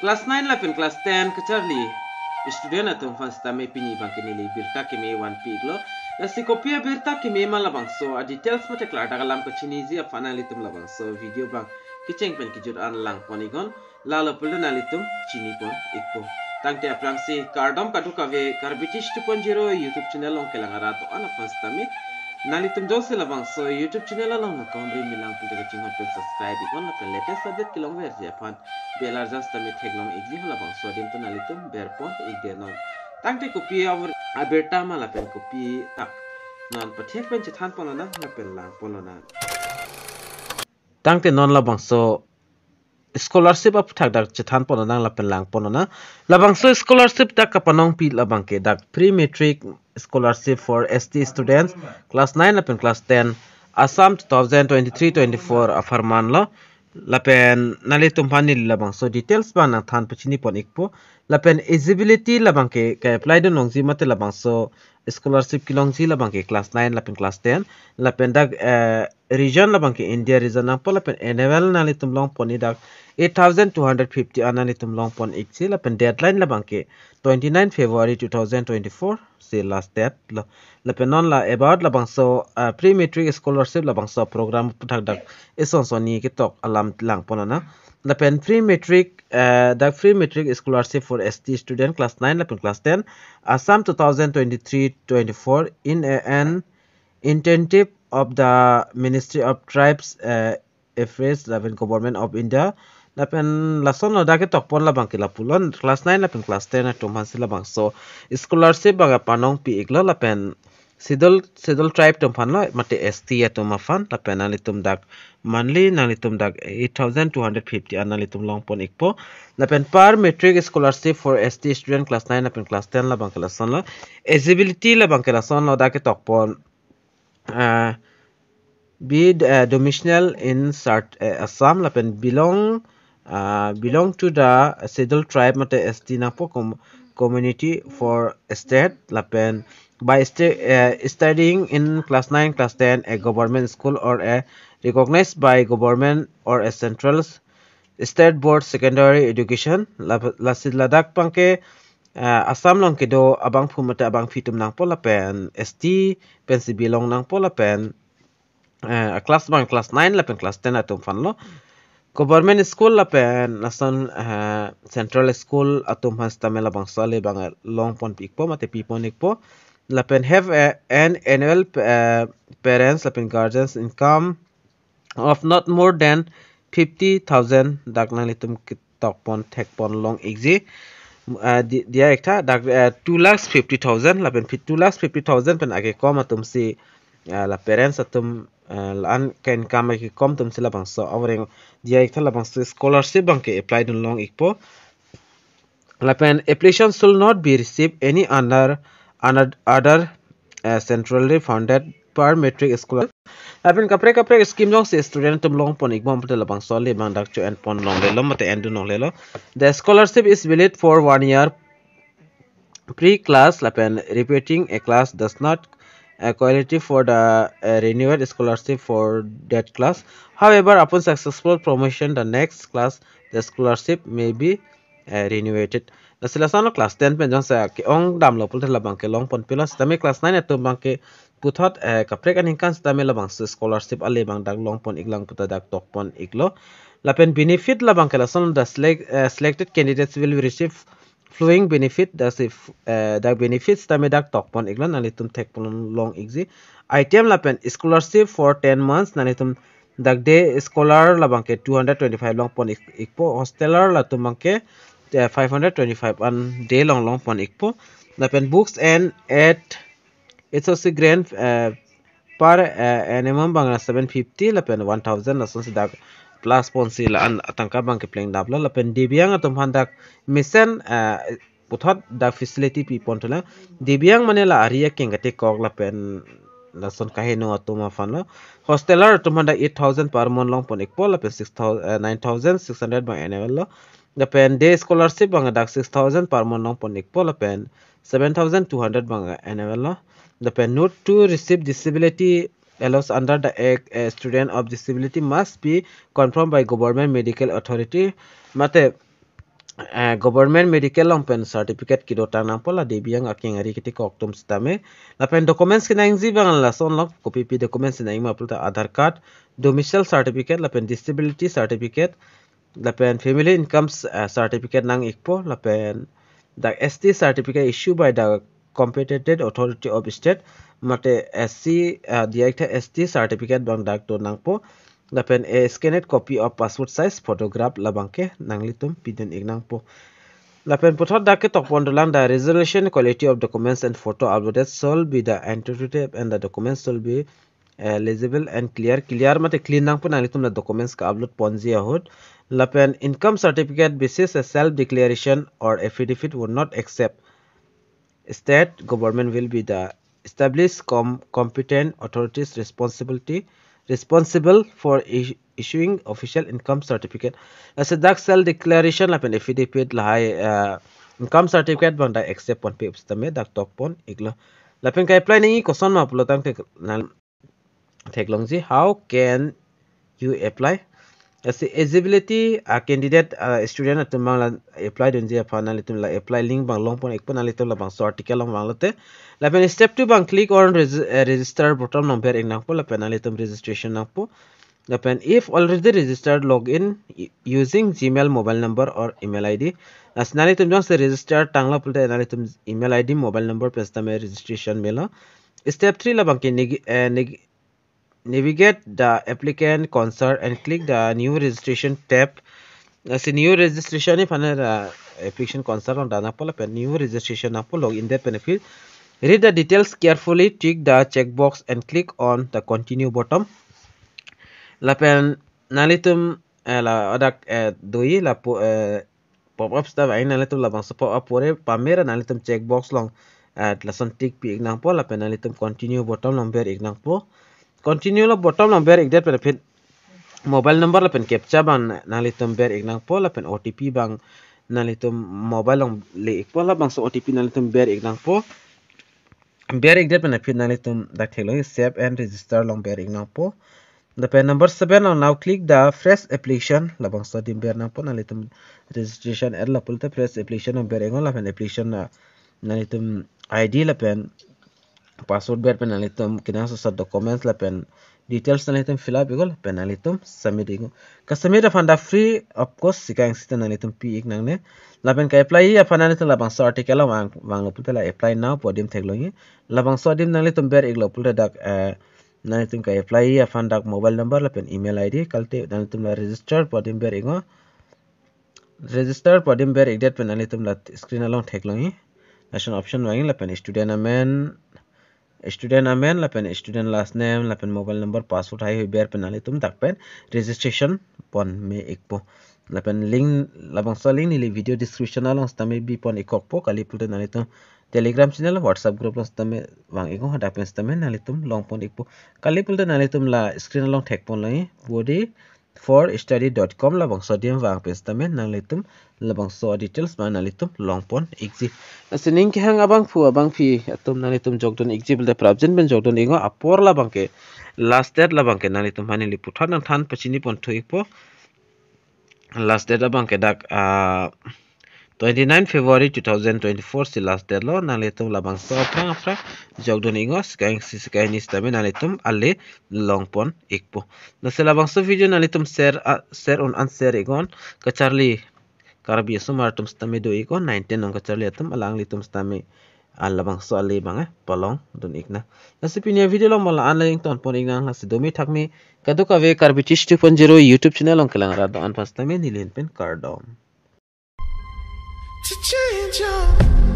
Class 9 la pen class 10 ke Charlie. Student atum fans tame pini bang kini li birta ke me 1 piglo. La si kopia birta ke me malabang so a details mate klar daga lam ko chinisi a fanali tum labang so video bang kicheng pen kijur an lang ponigon la la pulun alitum chini pon ikpo. Tangte aprang si kardom kadu kave karbitish 2.0 YouTube channel on kelangara to ana fans tame nalitum jose labang so YouTube channel along na komri milang pun tega chinghat pen subscribe ikon la pen latest update kilong ver je pan belar jas tame theglom igli hala bang so dim to nalitum berpon igde non tangte kopi over aberta mala pen kopi tak non pathek pen chethan ponona la pen lang ponona tangte non labang so scholarship up thak dak chethan ponona la pen lang ponona labang so scholarship dak kapanong pi labang ke dak pre matric scholarship for ST students class 9 up in class 10 Assam 2023-24 afarman lo lapen nali tumpani labang so details ba nang than pachini pon ikpo lapen eligibility labang ke apply don nongji mate labang so scholarship kilongji labang ke class 9 lapen class 10 lapen dak region labang ke India region nang po lapen annual nali tumlong poni dak 8250 anani tumlong pon ikchi lapen deadline labang ke 29 February 2024 se last date lapen non la about labang so pre matric scholarship labang so program puthak dak ison soni ki tok alam lang ponana lapen pre matric dak free matric scholarship for ST student class 9 lapen class 10 Assam 2023-24 in an intensive of the Ministry of Tribes Affairs lapen government of India lapen lason lo dake tok pon labang ki lapulon class 9 lapen class 10 atom hansi labang so scholarship baga panong pi iglo lapen sidol tribe tum phan lo mate ST atom afan lapen alitum dak monthly nalitum dak 8250 analitum long pon ikpo lapen par matric scholarship for ST student class 9 lapen class 10 labang ki lason lo eligibility labang ki lason lo dake tok pon be domicilial in Assam lapen belong to the scheduled tribe mate ST napo community for state lapen by studying in class 9 class 10 a government school or a recognized by government or a central state board secondary education ladak pangke Assam long kedo abang phumata abang fitum nang pola pen ST pen si belong nang pola pen class 1 class 9 lapen class 10 atum fan lo government school lapen nason central school atum has tamela bang sale bang long pon pikpo mate pipon ikpo lapen have an annual parents lapen guardians income of not more than 50,000 dak nalitum kitok pon tek pon long exi dia ekta dak 2,50,000 lapen 2,50,000 pen age kom atum si la parents atum an ken kam ki kom tum sila bang so awreng dia ekta la bang scholarship bang ke apply dun long ikpo lapen application should not be received any other centrally funded per matric school lapen kapre scheme long se student tum long pon ikbom pete la bang so le bang dak chu en pon long le lo mate endu long le lo the scholarship is valid for 1 year pre-class lapen repeating a class does not quality for the renewed scholarship for that class. However, upon successful promotion the next class, the scholarship may be renewed. Na sila sana class 10 pen jong sa ki ong dam lo pulta labang ke long pon pilas tami class 9 ato bang ke puthot kaprek aning kan tami labang scholarship ale bang dag long pon iglang puta dag tok pon iglo lapen benefit labang ke lason the selected candidates will receive flowing benefit the benefits tami dak tok pon iglan nalitum tek pon long exi item lapen scholarship for 10 months nalitum dak day scholar labang ke 225 long pon ikpo hosteler latum bang ke 525 an day long pon ikpo lapen books and at HOC grant per annum bang 750 lapen 1000 lason sidak plus ponsi la an atangka bang ke pleng dabla lapen dibiang atum handak mission puthot da facility pi pontla dibiang mane la aria kengate kok lapen lason kaheno atuma fanlo hosteler atum handa 8000 per month long pon ekpol lapen 9600 bang annual lo lapen day scholarship bang dak 6000 per month long pon ekpol lapen 7200 bang annual lo lapen note to receive disability allows under the act a student of disability must be confirmed by government medical authority mate government medical long pen certificate kido tang nang pola de biang aking ari kiti koktum stame la pen documents kinang ji bang la son lok copy p documents na ima pulta Aadhaar card domicile certificate la pen disability certificate la pen family income certificate nang ikpo la pen the ST certificate issued by the competent authority of state mate SC diaita ST certificate bang dak to nang po la pen a scanned copy of passport size photograph la bangke nanglitum piden ignang po la pen pothot dak ke tokpon dolang the resolution quality of documents and photo uploaded shall be the entity and the documents shall be legible and clear mate clean nang po nanglitum la documents ka upload ponji ahot la pen income certificate basis a self declaration or affidavit would not accept state government will be the established competent authorities responsible for issuing official income certificate as a dark self declaration la pen affidavit la income certificate bang da accept pon pe upstame dak tok pon iglo la pen ka apply ni question ma pulotang teklongji how can you apply as the eligibility candidate student at mangla apply donji apana litum la apply link bang long pon ekpon alitum la bang so article long banglote la pen step 2 bang click on register button number eng nang po la pen alitum registration nang po la pen if already registered login using gmail mobile number or email id as nalitum jong se register tangla pulte nalitum email id mobile number pesta me registration mela step 3 la bang ki navigate the applicant concern and click the new registration tab as a new registration if application concern on dana pola pen new registration apo log in that benefit read the details carefully tick the checkbox and click on the continue button la pen nalitum la adak doi la pop up sta vai nalitum la bang pop up pore pamera nalitum checkbox long la son tick pi ignang po la pen nalitum continue button number ignang po continue la bottom number igdet pen fit mobile number la pen captcha bang nalitum ber ignang po la pen OTP bang nalitum mobile long le ikpo la bang so OTP nalitum ber ignang po ber igdet pen fit nalitum dak thelo save and register long ber ignang po the pen number 7 on now click the fresh application la bang so dim ber nang po nalitum registration ad la pulte fresh application ber ingon la pen application nalitum ID la pen password ber pen nalitum kinang so documents la pen details nalitum fill up igol pen nalitum submit igol ka submit afanda free of course sikang sita nalitum pi ik nang ne la pen ka apply afanda nalitum la bang so article la wang lo pulte la apply now podim theklogi la bang so dim nalitum ber iglo pulte dak nalitum ka apply afanda mobile number la pen email id kalte nalitum la register podim ber ingo register podim ber igdet pen nalitum la screen along theklogi nation option wangi la pen student amen la pen student last name la pen mobile number password hai ber pen nalitum dak pen registration pon me ekpo la pen link la bang so link ni video description along stame bi pon ekok po kali pulte nalitum telegram channel whatsapp group long stame wang ego dak pen stame nalitum long pon ekpo kali pulte nalitum la screen along thek pon lai body for study.com la bang so dim wang pen stame nalitum la bang so details ma nalitum long pon exi asining ki hang abang fu abang fi atum nalitum jogdon exi bel prabjen ben jogdon ingo apor la bangke last date la bangke nalitum hanili puthan nang than pachini pon thoipo last date la bangke dak 29 February 2024 si last date lo nalitum la bang so afra jogdon ingo sky ni stame nalitum alle longpon ikpo nasela bang so video nalitum share on unshare igon ka charlie karbi sumar tum stame do iko 19 nong ka charlie atum alang litum stame alabang so ali bang palong don ikna nasipinya video lo mala anlang ton pon igna nasi domi thakmi kaduka ve karbi 2.0 youtube channel ong kelang rado an pastame nilin pen cardom to change up.